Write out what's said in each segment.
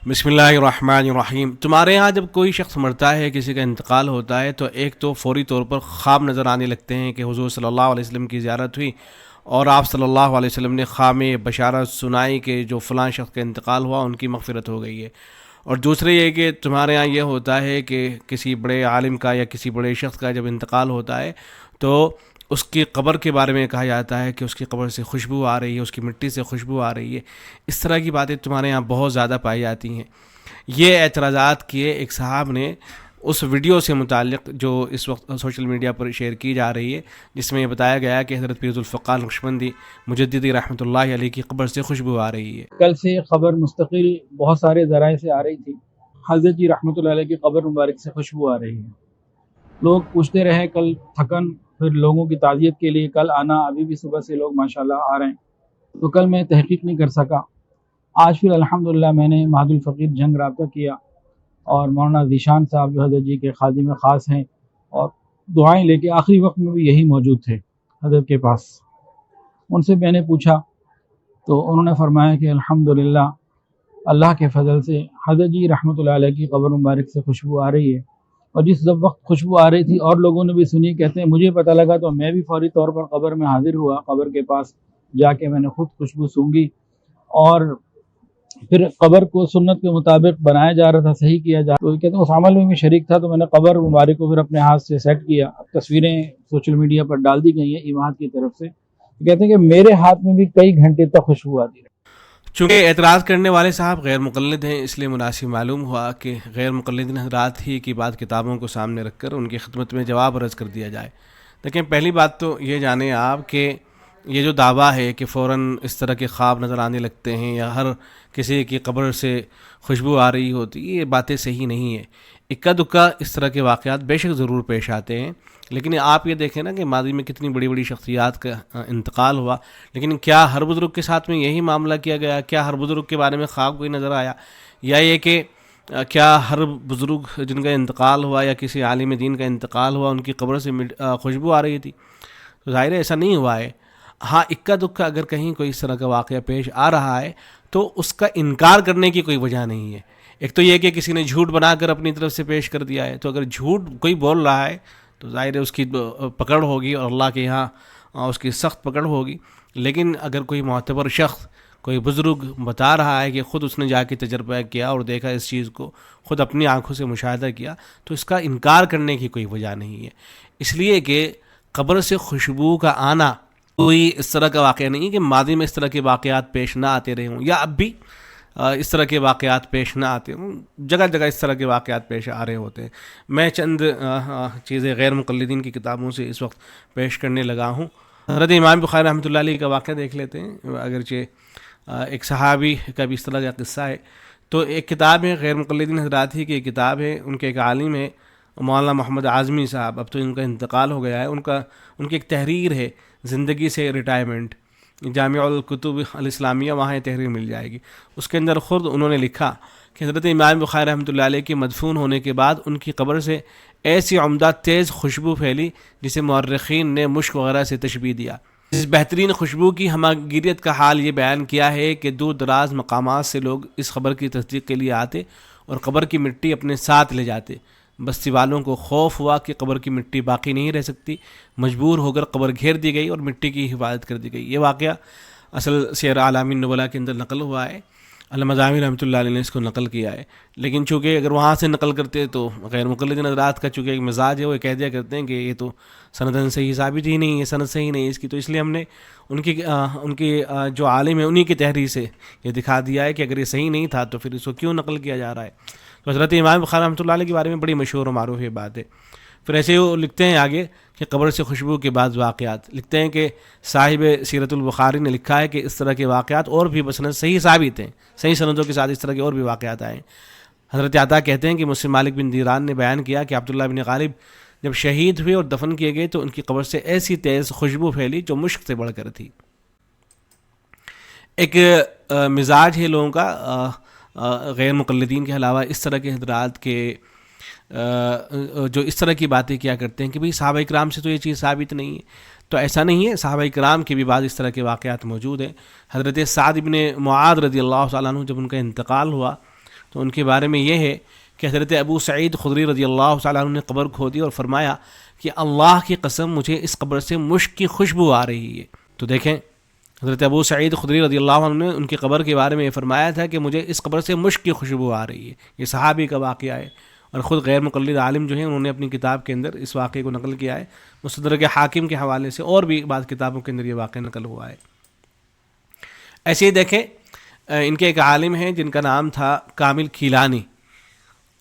بسم اللہ الرحمن الرحیم۔ تمہارے ہاں جب کوئی شخص مرتا ہے، کسی کا انتقال ہوتا ہے، تو ایک تو فوری طور پر خواب نظر آنے لگتے ہیں کہ حضور صلی اللہ علیہ وسلم کی زیارت ہوئی اور آپ صلی اللہ علیہ وسلم نے خواب میں بشارت سنائی کہ جو فلاں شخص کا انتقال ہوا ان کی مغفرت ہو گئی ہے۔ اور دوسرے یہ کہ تمہارے ہاں یہ ہوتا ہے کہ کسی بڑے عالم کا یا کسی بڑے شخص کا جب انتقال ہوتا ہے تو اس کی قبر کے بارے میں کہا جاتا ہے کہ اس کی قبر سے خوشبو آ رہی ہے، اس کی مٹی سے خوشبو آ رہی ہے۔ اس طرح کی باتیں تمہارے یہاں بہت زیادہ پائی جاتی ہیں۔ یہ اعتراضات کیے ایک صاحب نے اس ویڈیو سے متعلق جو اس وقت سوشل میڈیا پر شیئر کی جا رہی ہے، جس میں یہ بتایا گیا کہ حضرت پیر ذوالفقار نقشبندی مجددی رحمۃ اللہ علیہ کی قبر سے خوشبو آ رہی ہے۔ کل سے خبر مستقل بہت سارے ذرائع سے آ رہی تھی، حضرت جی رحمۃ اللہ علیہ کی قبر مبارک سے خوشبو آ رہی ہے۔ لوگ پوچھتے رہے، کل تھکن، پھر لوگوں کی تعزیت کے لیے کل آنا، ابھی بھی صبح سے لوگ ماشاءاللہ آ رہے ہیں، تو کل میں تحقیق نہیں کر سکا۔ آج پھر الحمدللہ میں نے مہد الفقیر جنگ رابطہ کیا اور مولانا ذیشان صاحب جو حضرت جی کے خادم خاص ہیں، اور دعائیں لے کے آخری وقت میں بھی یہی موجود تھے حضرت کے پاس۔ ان سے میں نے پوچھا تو انہوں نے فرمایا کہ الحمدللہ اللہ کے فضل سے حضرت جی رحمۃ اللہ علیہ کی قبر مبارک سے خوشبو آ رہی ہے۔ اور جس وقت خوشبو آ رہی تھی اور لوگوں نے بھی سنی، کہتے ہیں مجھے پتہ لگا تو میں بھی فوری طور پر قبر میں حاضر ہوا، قبر کے پاس جا کے میں نے خود خوشبو سونگھی، اور پھر قبر کو سنت کے مطابق بنایا جا رہا تھا، صحیح کیا جا رہا تو کہتے ہیں اس عمل میں بھی شریک تھا، تو میں نے قبر مبارک کو پھر اپنے ہاتھ سے سیٹ کیا۔ اب تصویریں سوشل میڈیا پر ڈال دی گئی ہیں امامات کی طرف سے، کہتے ہیں کہ میرے ہاتھ میں بھی کئی گھنٹے تک خوشبو آتی رہی۔ چونکہ اعتراض کرنے والے صاحب غیر مقلد ہیں، اس لیے مناسب معلوم ہوا کہ غیر مقلدین حضرات ہی کی بات کتابوں کو سامنے رکھ کر ان کی خدمت میں جواب عرض کر دیا جائے۔ لیکن پہلی بات تو یہ جانیں آپ کہ یہ جو دعویٰ ہے کہ فوراً اس طرح کے خواب نظر آنے لگتے ہیں یا ہر کسی کی قبر سے خوشبو آ رہی ہوتی، یہ باتیں صحیح نہیں ہیں۔ اکا دکا اس طرح کے واقعات بے شک ضرور پیش آتے ہیں، لیکن آپ یہ دیکھیں نا کہ ماضی میں کتنی بڑی بڑی شخصیات کا انتقال ہوا، لیکن کیا ہر بزرگ کے ساتھ میں یہی معاملہ کیا گیا؟ کیا ہر بزرگ کے بارے میں خواب کوئی نظر آیا؟ یا یہ کہ کیا ہر بزرگ جن کا انتقال ہوا یا کسی عالم دین کا انتقال ہوا ان کی قبر سے خوشبو آ رہی تھی؟ تو ظاہر ہے ایسا نہیں ہوا ہے۔ ہاں اکا دکا اگر کہیں کوئی اس طرح کا واقعہ پیش آ رہا ہے تو اس کا انکار کرنے کی کوئی وجہ نہیں ہے۔ ایک تو یہ کہ کسی نے جھوٹ بنا کر اپنی طرف سے پیش کر دیا ہے، تو اگر جھوٹ کوئی بول رہا ہے تو ظاہر ہے اس کی پکڑ ہوگی اور اللہ کے یہاں اس کی سخت پکڑ ہوگی۔ لیکن اگر کوئی معتبر شخص، کوئی بزرگ بتا رہا ہے کہ خود اس نے جا کے تجربہ کیا اور دیکھا اس چیز کو، خود اپنی آنکھوں سے مشاہدہ کیا، تو اس کا انکار کرنے کی کوئی وجہ نہیں ہے۔ اس لیے کہ قبر سے خوشبو کا آنا کوئی اس طرح کا واقعہ نہیں کہ ماضی میں اس طرح کے واقعات پیش نہ آتے رہے ہوں یا اب بھی اس طرح کے واقعات پیش نہ آتے ہوں، جگہ جگہ اس طرح کے واقعات پیش آ رہے ہوتے ہیں۔ میں چند چیزیں غیر مقلدین کی کتابوں سے اس وقت پیش کرنے لگا ہوں۔ حضرت امام بخاری رحمۃ اللہ علیہ کا واقعہ دیکھ لیتے ہیں، اگرچہ ایک صحابی کا بھی اس طرح کا قصہ ہے۔ تو ایک کتاب ہے غیر مقلدین حضرات ہی کی ایک کتاب ہے، ان کے ایک عالم ہے مولانا محمد اعظمی صاحب، اب تو ان کا انتقال ہو گیا ہے، ان کی ایک تحریر ہے زندگی سے ریٹائرمنٹ، جامع الکتب الاسلامیہ، وہاں یہ تحریر مل جائے گی۔ اس کے اندر خود انہوں نے لکھا کہ حضرت امام بخاری رحمۃ اللہ علیہ کے مدفون ہونے کے بعد ان کی قبر سے ایسی عمدہ تیز خوشبو پھیلی جسے مورخین نے مشک وغیرہ سے تشبیہ دیا۔ اس بہترین خوشبو کی ہماگیریت کا حال یہ بیان کیا ہے کہ دور دراز مقامات سے لوگ اس خبر کی تصدیق کے لیے آتے اور قبر کی مٹی اپنے ساتھ لے جاتے۔ بستی والوں کو خوف ہوا کہ قبر کی مٹی باقی نہیں رہ سکتی، مجبور ہو کر قبر گھیر دی گئی اور مٹی کی حفاظت کر دی گئی۔ یہ واقعہ اصل سیر اعلام النبلاء کے اندر نقل ہوا ہے، علامہ ذاہبی رحمۃ اللہ علیہ نے اس کو نقل کیا ہے۔ لیکن چونکہ اگر وہاں سے نقل کرتے تو غیر مقلدین حضرات کا چونکہ ایک مزاج ہے، وہ کہہ دیا کرتے ہیں کہ یہ تو سندن صحیح ثابت ہی نہیں ہے، سند صحیح نہیں ہے اس کی، تو اس لیے ہم نے ان کی جو عالم ہے انہی کی تحریر سے یہ دکھا دیا ہے کہ اگر یہ صحیح نہیں تھا تو پھر اس کو کیوں نقل کیا جا رہا ہے۔ تو حضرت امام بخاری رحمۃ اللہ علیہ کے بارے میں بڑی مشہور و معروف یہ بات ہے۔ پھر ایسے وہ لکھتے ہیں آگے کہ قبر سے خوشبو کے بعض واقعات لکھتے ہیں کہ صاحب سیرت البخاری نے لکھا ہے کہ اس طرح کے واقعات اور بھی بسند صحیح ثابت ہیں، صحیح سندوں کے ساتھ اس طرح کے اور بھی واقعات آئے ہیں۔ حضرت عطا کہتے ہیں کہ مسلم مالک بن دیران نے بیان کیا کہ عبداللہ بن غالب جب شہید ہوئے اور دفن کیے گئے تو ان کی قبر سے ایسی تیز خوشبو پھیلی جو مشک سے بڑھ کر تھی۔ ایک مزاج ہے لوگوں کا غیر مقلدین کے علاوہ اس طرح کے حضرات کے جو اس طرح کی باتیں کیا کرتے ہیں کہ بھئی صحابہ کرام سے تو یہ چیز ثابت نہیں ہے، تو ایسا نہیں ہے، صحابہ کرام کے بھی بعض اس طرح کے واقعات موجود ہیں۔ حضرت سعد بن معاذ رضی اللہ تعالیٰ عنہ جب ان کا انتقال ہوا تو ان کے بارے میں یہ ہے کہ حضرت ابو سعید خدری رضی اللہ تعالیٰ عنہ نے قبر کھودی اور فرمایا کہ اللہ کی قسم مجھے اس قبر سے مشک کی خوشبو آ رہی ہے۔ تو دیکھیں حضرت ابو سعید خدری رضی اللہ عنہ نے ان کی قبر کے بارے میں یہ فرمایا تھا کہ مجھے اس قبر سے مشک کی خوشبو آ رہی ہے۔ یہ صحابی کا واقعہ ہے، اور خود غیر مقلد عالم جو ہیں انہوں نے اپنی کتاب کے اندر اس واقعے کو نقل کیا ہے، مستدرک حاکم کے حوالے سے، اور بھی بعض کتابوں کے اندر یہ واقعہ نقل ہوا ہے۔ ایسے ہی دیکھیں ان کے ایک عالم ہیں جن کا نام تھا کامل کیلانی،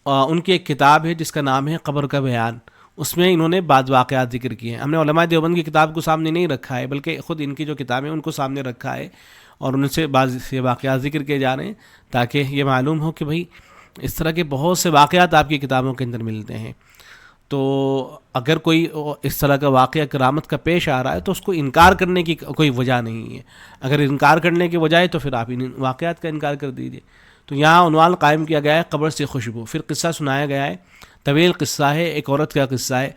ان کی ایک کتاب ہے جس کا نام ہے قبر کا بیان، اس میں انہوں نے بعض واقعات ذکر کیے ہیں۔ ہم نے علماء دیوبند کی کتاب کو سامنے نہیں رکھا ہے، بلکہ خود ان کی جو کتابیں ان کو سامنے رکھا ہے، اور ان سے بعض سے واقعات ذکر کیے جا رہے ہیں تاکہ یہ معلوم ہو کہ بھئی اس طرح کے بہت سے واقعات آپ کی کتابوں کے اندر ملتے ہیں۔ تو اگر کوئی اس طرح کا واقعہ کرامت کا پیش آ رہا ہے تو اس کو انکار کرنے کی کوئی وجہ نہیں ہے، اگر انکار کرنے کی وجہ ہے تو پھر آپ ان واقعات کا انکار کر دیجیے۔ تو یہاں عنوان قائم کیا گیا ہے قبر سے خوشبو، پھر قصہ سنایا گیا ہے، طویل قصہ ہے، ایک عورت کا قصہ ہے۔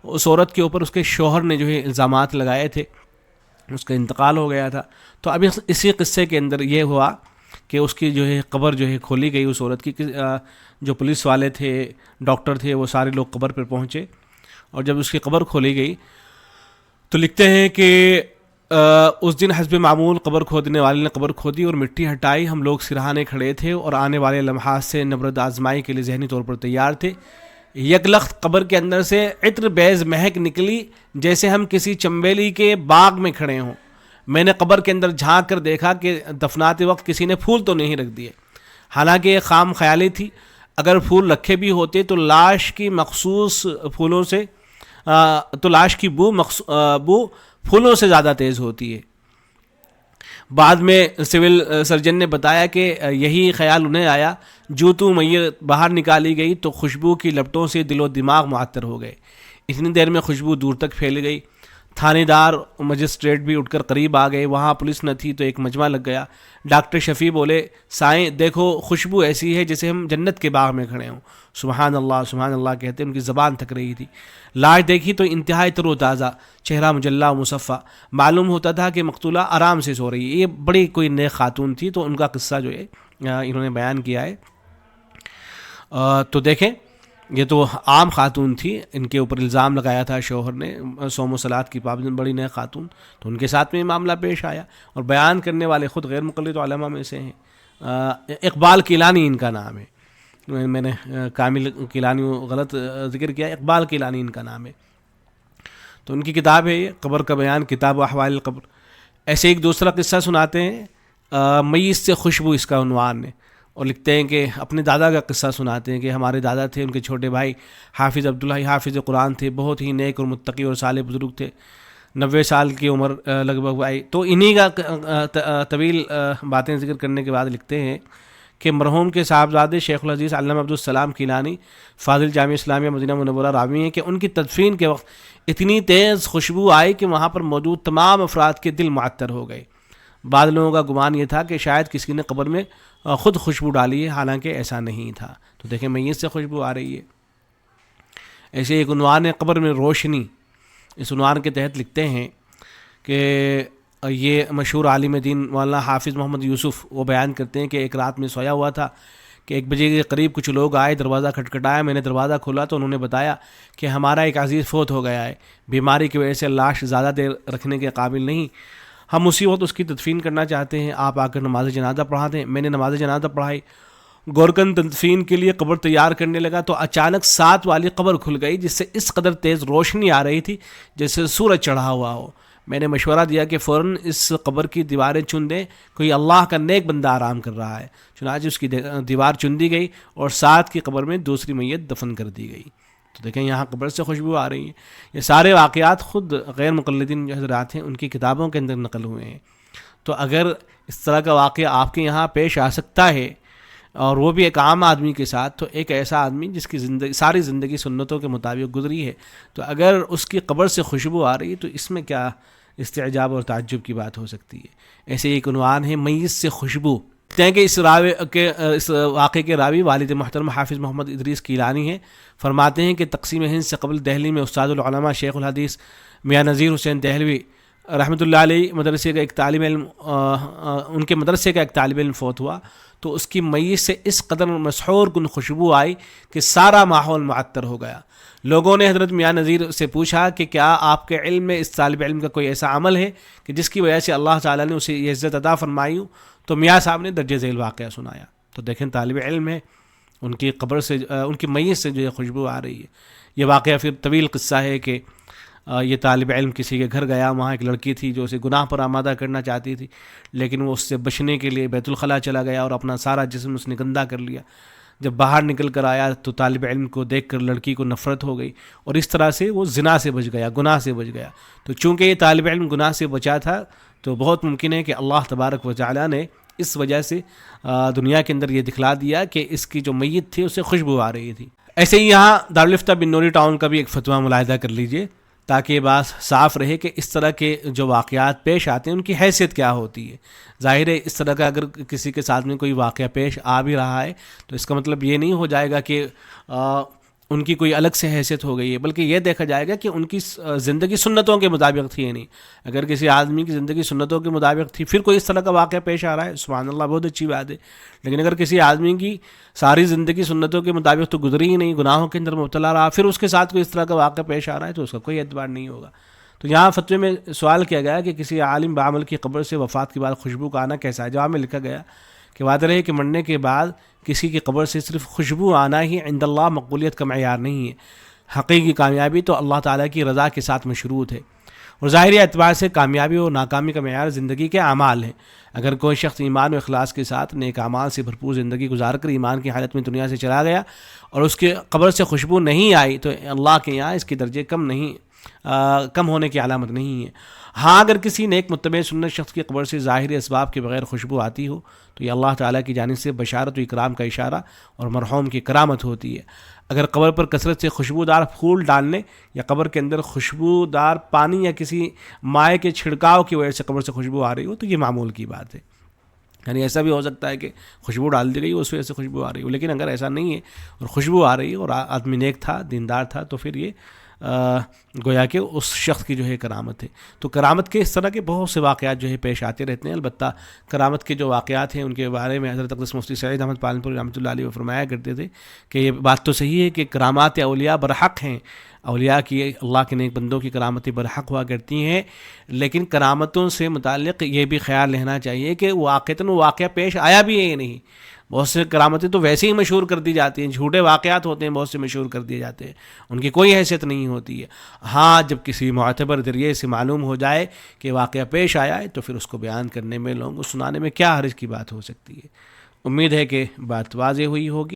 اس عورت کے اوپر اس کے شوہر نے جو ہے الزامات لگائے تھے، اس کا انتقال ہو گیا تھا۔ تو اب اسی قصے کے اندر یہ ہوا کہ اس کی جو ہے قبر جو ہے کھولی گئی اس عورت کی، جو پولیس والے تھے، ڈاکٹر تھے، وہ سارے لوگ قبر پر پہنچے، اور جب اس کی قبر کھولی گئی تو لکھتے ہیں کہ اس دن حسب معمول قبر کھودنے والے نے قبر کھودی اور مٹی ہٹائی، ہم لوگ سرہانے کھڑے تھے اور آنے والے لمحات سے نبرد آزمائی کے لیے ذہنی طور پر تیار تھے۔ یک لخت قبر کے اندر سے عطر بیز مہک نکلی جیسے ہم کسی چمبیلی کے باغ میں کھڑے ہوں۔ میں نے قبر کے اندر جھانک کر دیکھا کہ دفناتے وقت کسی نے پھول تو نہیں رکھ دیے، حالانکہ یہ خام خیالی تھی، اگر پھول رکھے بھی ہوتے تو لاش کی مخصوص پھولوں سے تو لاش کی بو پھولوں سے زیادہ تیز ہوتی ہے۔ بعد میں سول سرجن نے بتایا کہ یہی خیال انہیں آیا، جو تو میت باہر نکالی گئی تو خوشبو کی لپٹوں سے دل و دماغ معطر ہو گئے، اتنی دیر میں خوشبو دور تک پھیل گئی۔ تھانے دار مجسٹریٹ بھی اٹھ کر قریب آ گئے، وہاں پولیس نہ تھی تو ایک مجمع لگ گیا۔ ڈاکٹر شفیع بولے، سائیں دیکھو خوشبو ایسی ہے جیسے ہم جنت کے باغ میں کھڑے ہوں۔ سبحان اللہ کہتے ان کی زبان تھک رہی تھی۔ لاش دیکھی تو انتہائی تر و تازہ، چہرہ مجلہ و مصفہ، معلوم ہوتا تھا کہ مقتولہ آرام سے سو رہی ہے۔ یہ بڑی کوئی نیک خاتون تھی، تو ان کا قصہ جو ہے انہوں نے بیان کیا ہے۔ تو دیکھیں یہ تو عام خاتون تھی، ان کے اوپر الزام لگایا تھا شوہر نے، صوم و صلات کی پابند بڑی نیک خاتون، تو ان کے ساتھ میں یہ معاملہ پیش آیا، اور بیان کرنے والے خود غیر مقلد علماء میں سے ہیں۔ اقبال کیلانی ان کا نام ہے، میں نے کامل کیلانی غلط ذکر کیا، اقبال کیلانی ان کا نام ہے۔ تو ان کی کتاب ہے یہ قبر کا بیان، کتاب و احوال القبر۔ ایسے ایک دوسرا قصہ سناتے ہیں، میت سے خوشبو اس کا عنوان ہے، اور لکھتے ہیں کہ اپنے دادا کا قصہ سناتے ہیں کہ ہمارے دادا تھے، ان کے چھوٹے بھائی حافظ عبداللہ حافظ قرآن تھے، بہت ہی نیک اور متقی اور صالح بزرگ تھے، 90 سال کی عمر لگ بھگ آئی۔ تو انہی کا طویل باتیں ذکر کرنے کے بعد لکھتے ہیں کہ مرحوم کے صاحبزادے شیخ العزیز علامہ عبدالسلام کیلانی فاضل جامعہ اسلامیہ مدینہ منورہ راوی ہیں کہ ان کی تدفین کے وقت اتنی تیز خوشبو آئی کہ وہاں پر موجود تمام افراد کے دل معطر ہو گئے۔ بعض لوگوں کا گمان یہ تھا کہ شاید کسی نے قبر میں خود خوشبو ڈالی ہے، حالانکہ ایسا نہیں تھا۔ تو دیکھیں میت سے خوشبو آ رہی ہے۔ ایسے ایک عنوان ہے قبر میں روشنی، اس عنوان کے تحت لکھتے ہیں کہ یہ مشہور عالم دین مولانا حافظ محمد یوسف وہ بیان کرتے ہیں کہ ایک رات میں سویا ہوا تھا کہ 1 بجے کے قریب کچھ لوگ آئے، دروازہ کھٹکھٹایا، میں نے دروازہ کھولا تو انہوں نے بتایا کہ ہمارا ایک عزیز فوت ہو گیا ہے، بیماری کی وجہ سے لاش زیادہ دیر رکھنے کے قابل نہیں، ہم اسی وقت اس کی تدفین کرنا چاہتے ہیں، آپ آ کر نماز جنازہ پڑھا دیں۔ میں نے نماز جنازہ پڑھائی، گورکن تدفین کے لیے قبر تیار کرنے لگا تو اچانک 7 والی قبر کھل گئی جس سے اس قدر تیز روشنی آ رہی تھی جیسے سورج چڑھا ہوا ہو۔ میں نے مشورہ دیا کہ فوراً اس قبر کی دیواریں چن دیں، کوئی اللہ کا نیک بندہ آرام کر رہا ہے۔ چنانچہ اس کی دیوار چن دی گئی اور 7 کی قبر میں دوسری میت دفن کر دی گئی۔ تو دیکھیں یہاں قبر سے خوشبو آ رہی ہے۔ یہ سارے واقعات خود غیر مقلدین جو حضرات ہیں ان کی کتابوں کے اندر نقل ہوئے ہیں۔ تو اگر اس طرح کا واقعہ آپ کے یہاں پیش آ سکتا ہے اور وہ بھی ایک عام آدمی کے ساتھ، تو ایک ایسا آدمی جس کی ساری زندگی سنتوں کے مطابق گزری ہے، تو اگر اس کی قبر سے خوشبو آ رہی ہے تو اس میں کیا استعجاب اور تعجب کی بات ہو سکتی ہے۔ ایسے ایک عنوان ہے میت سے خوشبو۔ کہتے ہیں کہ اس واقعے کے راوی والد محترم حافظ محمد ادریس کیلانی ہیں، فرماتے ہیں کہ تقسیم ہند سے قبل دہلی میں استاد العلماء شیخ الحدیث میاں نذیر حسین دہلوی رحمۃ اللہ علیہ مدرسے کا ایک طالب علم ان کے مدرسے کا ایک طالب علم فوت ہوا تو اس کی میت سے اس قدر مسحور کن خوشبو آئی کہ سارا ماحول معطر ہو گیا. لوگوں نے حضرت میاں نذیر سے پوچھا کہ کیا آپ کے علم میں اس طالب علم کا کوئی ایسا عمل ہے کہ جس کی وجہ سے اللہ تعالیٰ نے اسے یہ عزت عطا فرمائی ہو؟ تو میاں صاحب نے درج ذیل واقعہ سنایا. تو دیکھیں طالب علم ہے، ان کی قبر سے ان کی میت سے جو ہے خوشبو آ رہی ہے. یہ واقعہ پھر طویل قصہ ہے کہ یہ طالب علم کسی کے گھر گیا، وہاں ایک لڑکی تھی جو اسے گناہ پر آمادہ کرنا چاہتی تھی، لیکن وہ اس سے بچنے کے لیے بیت الخلاء چلا گیا اور اپنا سارا جسم اس نے گندا کر لیا. جب باہر نکل کر آیا تو طالب علم کو دیکھ کر لڑکی کو نفرت ہو گئی اور اس طرح سے وہ زنا سے بچ گیا، گناہ سے بچ گیا. تو چونکہ یہ طالب علم گناہ سے بچا تھا تو بہت ممکن ہے کہ اللہ تبارک و تعالیٰ نے اس وجہ سے دنیا کے اندر یہ دکھلا دیا کہ اس کی جو میت تھی اسے خوشبو آ رہی تھی. ایسے ہی یہاں دارالفتہ بن نوری ٹاؤن کا بھی ایک فتویٰ ملاحظہ کر لیجئے تاکہ یہ بات صاف رہے کہ اس طرح کے جو واقعات پیش آتے ہیں ان کی حیثیت کیا ہوتی ہے. ظاہر ہے اس طرح کا اگر کسی کے ساتھ میں کوئی واقعہ پیش آ بھی رہا ہے تو اس کا مطلب یہ نہیں ہو جائے گا کہ ان کی کوئی الگ سے حیثیت ہو گئی ہے، بلکہ یہ دیکھا جائے گا کہ ان کی زندگی سنتوں کے مطابق تھی یا نہیں. اگر کسی آدمی کی زندگی سنتوں کے مطابق تھی پھر کوئی اس طرح کا واقعہ پیش آ رہا ہے، سبحان اللہ، بہت اچھی بات ہے. لیکن اگر کسی آدمی کی ساری زندگی سنتوں کے مطابق تو گزری ہی نہیں، گناہوں کے اندر مبتلا رہا، پھر اس کے ساتھ کوئی اس طرح کا واقعہ پیش آ رہا ہے تو اس کا کوئی اعتبار نہیں ہوگا. تو یہاں فتوے میں سوال کیا گیا کہ کسی عالم بعمل کی قبر سے وفات کے بعد خوشبو کا آنا کیسا ہے؟ جواب میں لکھا گیا کہ واضح ہے کہ مرنے کے بعد کسی کی قبر سے صرف خوشبو آنا ہی عند اللہ مقبولیت کا معیار نہیں ہے. حقیقی کامیابی تو اللہ تعالیٰ کی رضا کے ساتھ مشروط ہے، اور ظاہری اعتبار سے کامیابی اور ناکامی کا معیار زندگی کے اعمال ہیں. اگر کوئی شخص ایمان و اخلاص کے ساتھ نیک اعمال سے بھرپور زندگی گزار کر ایمان کی حالت میں دنیا سے چلا گیا اور اس کے قبر سے خوشبو نہیں آئی تو اللہ کے یہاں اس کے درجے کم ہونے کی علامت نہیں ہے. ہاں اگر کسی نیک متبع سنت شخص کی قبر سے ظاہری اسباب کے بغیر خوشبو آتی ہو تو یہ اللہ تعالیٰ کی جانب سے بشارت و اکرام کا اشارہ اور مرحوم کی کرامت ہوتی ہے. اگر قبر پر کثرت سے خوشبودار پھول ڈالنے یا قبر کے اندر خوشبودار پانی یا کسی مائع کے چھڑکاؤ کی وجہ سے قبر سے خوشبو آ رہی ہو تو یہ معمول کی بات ہے. یعنی ایسا بھی ہو سکتا ہے کہ خوشبو ڈال دی گئی اس وجہ سے خوشبو آ رہی ہو، لیکن اگر ایسا نہیں ہے اور خوشبو آ رہی ہے اور آدمی نیک تھا، دیندار تھا، تو پھر یہ گویا کہ اس شخص کی جو ہے کرامت ہے. تو کرامت کے اس طرح کے بہت سے واقعات جو ہے پیش آتے رہتے ہیں. البتہ کرامت کے جو واقعات ہیں ان کے بارے میں حضرت اقدس مفتی سعید احمد پالنپوری رحمۃ اللہ علیہ فرمایا کرتے تھے کہ یہ بات تو صحیح ہے کہ کرامات اولیاء برحق ہیں، اولیاء کی، اللہ کے نیک بندوں کی کرامتیں برحق ہوا کرتی ہیں، لیکن کرامتوں سے متعلق یہ بھی خیال رہنا چاہیے کہ واقعتاً واقعہ پیش آیا بھی ہے یا نہیں. بہت سے کرامتیں تو ویسے ہی مشہور کر دی جاتی ہیں، جھوٹے واقعات ہوتے ہیں بہت سے مشہور کر دیے جاتے ہیں، ان کی کوئی حیثیت نہیں ہوتی ہے. ہاں جب کسی معتبر ذریعے سے معلوم ہو جائے کہ واقعہ پیش آیا ہے تو پھر اس کو بیان کرنے میں، لوگوں کو سنانے میں کیا حرج کی بات ہو سکتی ہے. امید ہے کہ بات واضح ہوئی ہوگی.